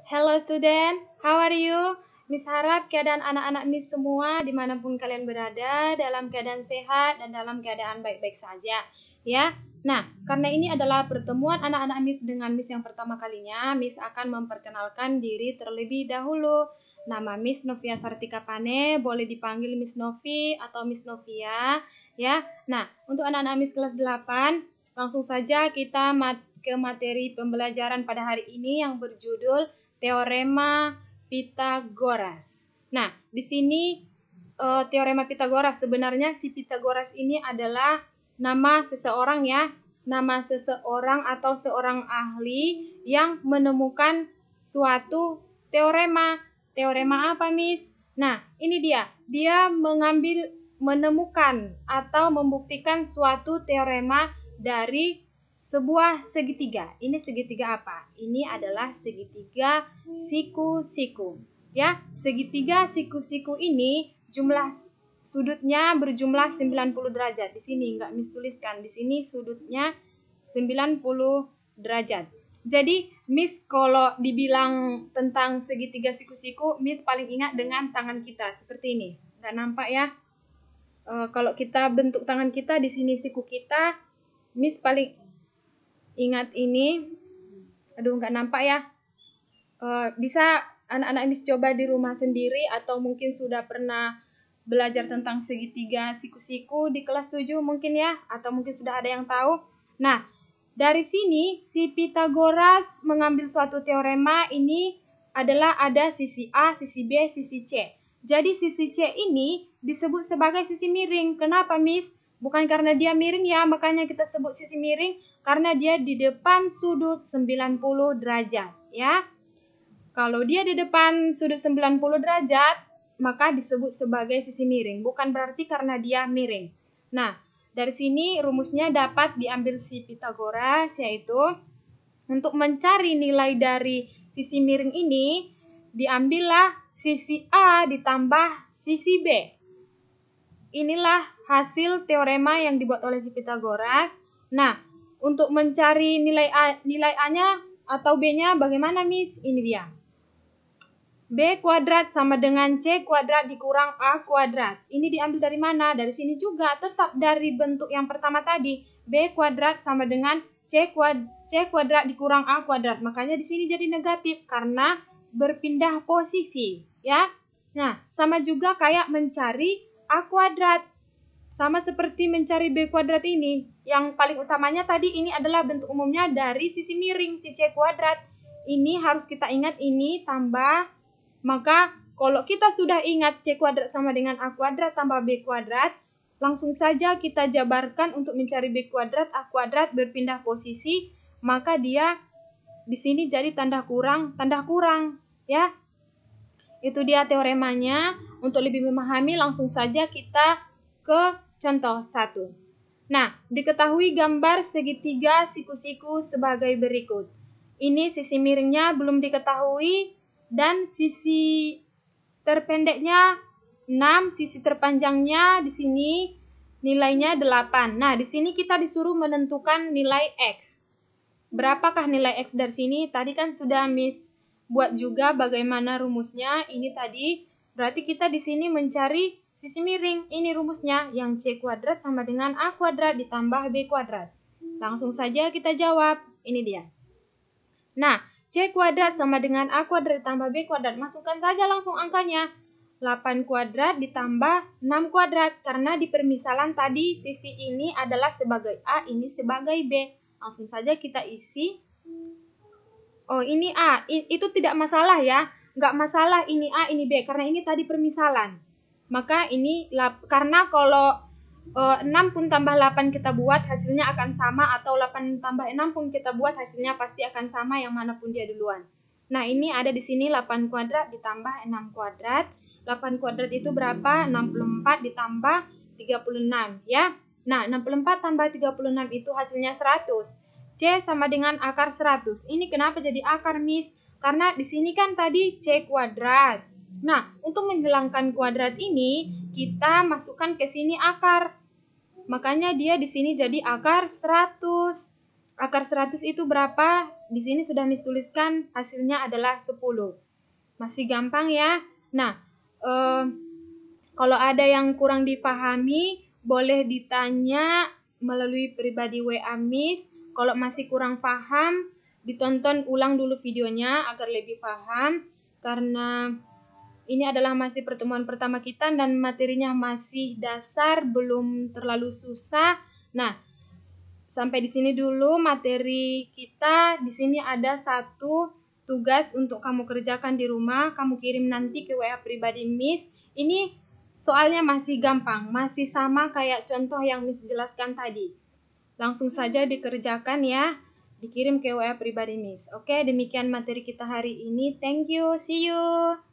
Hello student, how are you? Miss harap keadaan anak-anak Miss semua dimanapun kalian berada dalam keadaan sehat dan dalam keadaan baik-baik saja, ya. Nah, karena ini adalah pertemuan anak-anak Miss dengan Miss yang pertama kalinya, Miss akan memperkenalkan diri terlebih dahulu. Nama Miss Novia Sartika Pane, boleh dipanggil Miss Novi atau Miss Novia, ya. Nah, untuk anak-anak Miss kelas 8, langsung saja kita ke materi pembelajaran pada hari ini yang berjudul Teorema Pitagoras. Nah, di sini teorema Pitagoras, sebenarnya si Pitagoras ini adalah nama seseorang ya, nama seseorang atau seorang ahli yang menemukan suatu teorema. Teorema apa, Miss? Nah, ini dia menemukan atau membuktikan suatu teorema dari sebuah segitiga. Ini segitiga apa? Ini adalah segitiga siku-siku. Ya, segitiga siku-siku ini jumlah sudutnya berjumlah 90 derajat. Di sini enggak Miss tuliskan. Di sini sudutnya 90 derajat. Jadi, Miss kalau dibilang tentang segitiga siku-siku, Miss paling ingat dengan tangan kita seperti ini. Enggak nampak ya? Kalau kita bentuk tangan kita di sini siku kita, Miss paling ingat ini. Aduh, nggak nampak ya. Bisa anak-anak Miss coba di rumah sendiri atau mungkin sudah pernah belajar tentang segitiga siku-siku di kelas 7 mungkin ya, atau mungkin sudah ada yang tahu. Nah, dari sini si Pitagoras mengambil suatu teorema ini adalah ada sisi A, sisi B, sisi C. Jadi sisi C ini disebut sebagai sisi miring. Kenapa, Miss? Bukan karena dia miring ya, makanya kita sebut sisi miring, karena dia di depan sudut 90 derajat, ya. Kalau dia di depan sudut 90 derajat, maka disebut sebagai sisi miring, bukan berarti karena dia miring. Nah, dari sini rumusnya dapat diambil si Pitagoras, yaitu untuk mencari nilai dari sisi miring ini, diambillah sisi A ditambah sisi B. Inilah hasil teorema yang dibuat oleh si Pitagoras. Nah, untuk mencari nilai A-nya atau B-nya bagaimana, Miss? Ini dia. B kuadrat sama dengan C kuadrat dikurang A kuadrat. Ini diambil dari mana? Dari sini juga, tetap dari bentuk yang pertama tadi. B kuadrat sama dengan C kuadrat dikurang A kuadrat. Makanya di sini jadi negatif karena berpindah posisi, ya. Nah, sama juga kayak mencari A kuadrat. Sama seperti mencari B kuadrat ini. Yang paling utamanya tadi ini adalah bentuk umumnya dari sisi miring, si C kuadrat. Ini harus kita ingat ini tambah. Maka kalau kita sudah ingat C kuadrat sama dengan A kuadrat tambah B kuadrat, langsung saja kita jabarkan untuk mencari B kuadrat, A kuadrat berpindah posisi. Maka dia di sini jadi tanda kurang, ya. Itu dia teoremanya. Untuk lebih memahami langsung saja kita ke contoh 1. Nah, diketahui gambar segitiga siku-siku sebagai berikut. Ini sisi miringnya belum diketahui dan sisi terpendeknya 6, sisi terpanjangnya di sini nilainya 8. Nah, di sini kita disuruh menentukan nilai X. Berapakah nilai X dari sini? Tadi kan sudah Miss buat juga bagaimana rumusnya. Ini tadi berarti kita di sini mencari sisi miring. Ini rumusnya, yang C kuadrat sama dengan A kuadrat ditambah B kuadrat. Langsung saja kita jawab. Ini dia. Nah, C kuadrat sama dengan A kuadrat ditambah B kuadrat. Masukkan saja langsung angkanya. 8 kuadrat ditambah 6 kuadrat. Karena di permisalan tadi sisi ini adalah sebagai A, ini sebagai B. Langsung saja kita isi. Oh, ini A. Itu tidak masalah ya. Nggak masalah ini A, ini B. Karena ini tadi permisalan. Maka ini, karena kalau 6 pun tambah 8 kita buat hasilnya akan sama. Atau 8 tambah 6 pun kita buat hasilnya pasti akan sama yang manapun dia duluan. Nah, ini ada di sini 8 kuadrat ditambah 6 kuadrat. 8 kuadrat itu berapa? 64 ditambah 36 ya. Nah, 64 tambah 36 itu hasilnya 100. C sama dengan akar 100. Ini kenapa jadi akar, Miss? Karena di sini kan tadi C kuadrat. Nah, untuk menghilangkan kuadrat ini, kita masukkan ke sini akar. Makanya dia di sini jadi akar 100. Akar 100 itu berapa? di sini sudah Miss tuliskan hasilnya adalah 10. Masih gampang ya. Nah, kalau ada yang kurang dipahami, boleh ditanya melalui pribadi WA Miss. Kalau masih kurang paham, ditonton ulang dulu videonya agar lebih paham. Karena ini adalah masih pertemuan pertama kita dan materinya masih dasar, belum terlalu susah. Nah, sampai di sini dulu materi kita. Di sini ada satu tugas untuk kamu kerjakan di rumah. Kamu kirim nanti ke WA pribadi Miss. Ini soalnya masih gampang, masih sama kayak contoh yang Miss jelaskan tadi. Langsung saja dikerjakan ya. Dikirim ke WA pribadi Miss. Oke, demikian materi kita hari ini. Thank you. See you.